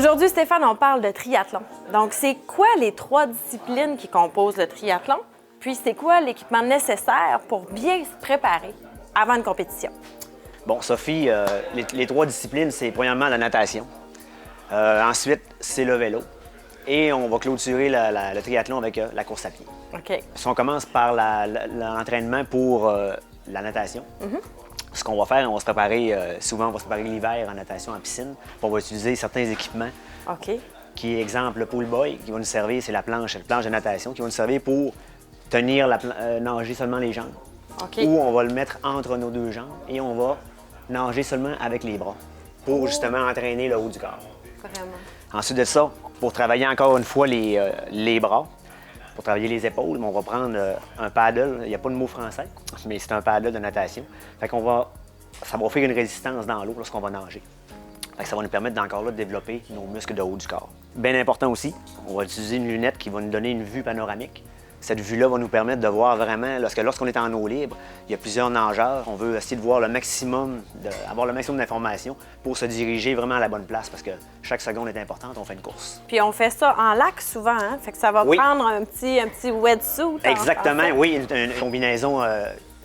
Aujourd'hui, Stéphane, on parle de triathlon. Donc, c'est quoi les 3 disciplines qui composent le triathlon? Puis, c'est quoi l'équipement nécessaire pour bien se préparer avant une compétition? Bon, Sophie, les 3 disciplines, c'est premièrement la natation. Ensuite, c'est le vélo. Et on va clôturer le triathlon avec la course à pied. OK. Si on commence par l'entraînement pour la natation, ce qu'on va faire, on va se préparer, souvent on va se préparer l'hiver en natation en piscine. On va utiliser certains équipements. OK. Qui est exemple le pool boy, qui va nous servir, c'est la planche de natation, qui va nous servir pour tenir nager seulement les jambes. OK. Ou on va le mettre entre nos 2 jambes et on va nager seulement avec les bras pour justement entraîner le haut du corps. Vraiment. Ensuite de ça, pour travailler encore une fois les bras, pour travailler les épaules, on va prendre un paddle. Il n'y a pas de mot français, mais c'est un paddle de natation. Fait qu'on ça va offrir une résistance dans l'eau lorsqu'on va nager. Fait que ça va nous permettre d'encore là de développer nos muscles de haut du corps. Bien important aussi, on va utiliser une lunette qui va nous donner une vue panoramique. Cette vue-là va nous permettre de voir vraiment, lorsqu'on est en eau libre, il y a plusieurs nageurs. On veut essayer de voir avoir le maximum d'informations pour se diriger vraiment à la bonne place parce que chaque seconde est importante, on fait une course. Puis on fait ça en lac souvent, hein? Fait que ça va prendre un petit wetsuit. Exactement, oui, une combinaison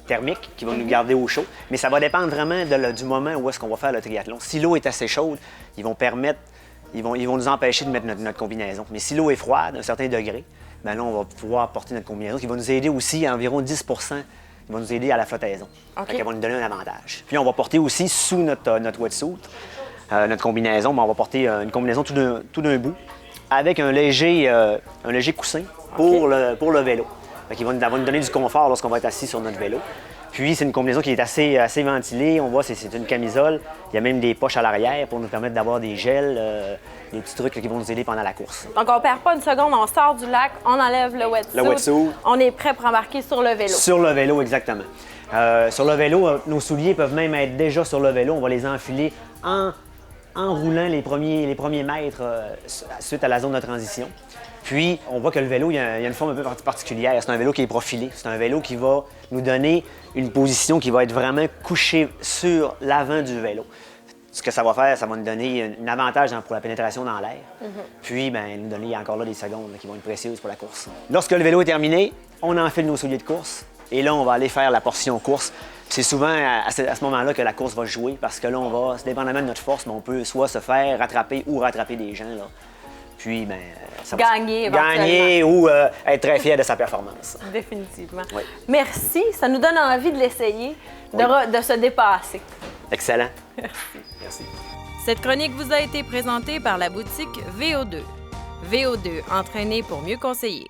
thermique qui va nous garder au chaud. Mais ça va dépendre vraiment du moment où est-ce qu'on va faire le triathlon. Si l'eau est assez chaude, ils vont nous empêcher de mettre notre combinaison. Mais si l'eau est froide, à un certain degré, bien là, on va pouvoir porter notre combinaison qui va nous aider aussi à environ 10 il va nous aider à la flottaison. Okay. Elle va nous donner un avantage. Puis on va porter aussi sous notre wetsuit, notre combinaison, on va porter une combinaison tout d'un bout avec un léger coussin pour le vélo. Il va nous donner du confort lorsqu'on va être assis sur notre vélo. Puis c'est une combinaison qui est assez ventilée. On voit c'est une camisole. Il y a même des poches à l'arrière pour nous permettre d'avoir des gels, des petits trucs qui vont nous aider pendant la course. Donc on perd pas une seconde, on sort du lac, on enlève le wetsuit. On est prêt pour embarquer sur le vélo. Sur le vélo, exactement. Sur le vélo, nos souliers peuvent même être déjà sur le vélo. On va les enfiler en roulant les premiers mètres suite à la zone de transition. Puis, on voit que le vélo, il y a une forme un peu particulière. C'est un vélo qui est profilé. C'est un vélo qui va nous donner une position qui va être vraiment couchée sur l'avant du vélo. Ce que ça va faire, ça va nous donner un avantage pour la pénétration dans l'air. Puis, bien, nous donner encore là des secondes qui vont être précieuses pour la course. Lorsque le vélo est terminé, on enfile nos souliers de course. Et là, on va aller faire la portion course. C'est souvent à ce moment-là que la course va jouer parce que là, dépendamment de notre force, mais on peut soit se faire rattraper ou rattraper des gens. Là. Puis, bien, ça va gagner ou être très fier de sa performance. Définitivement. Oui. Merci. Ça nous donne envie de l'essayer, de se dépasser. Excellent. Merci. Merci. Cette chronique vous a été présentée par la boutique VO2. VO2, entraîné pour mieux conseiller.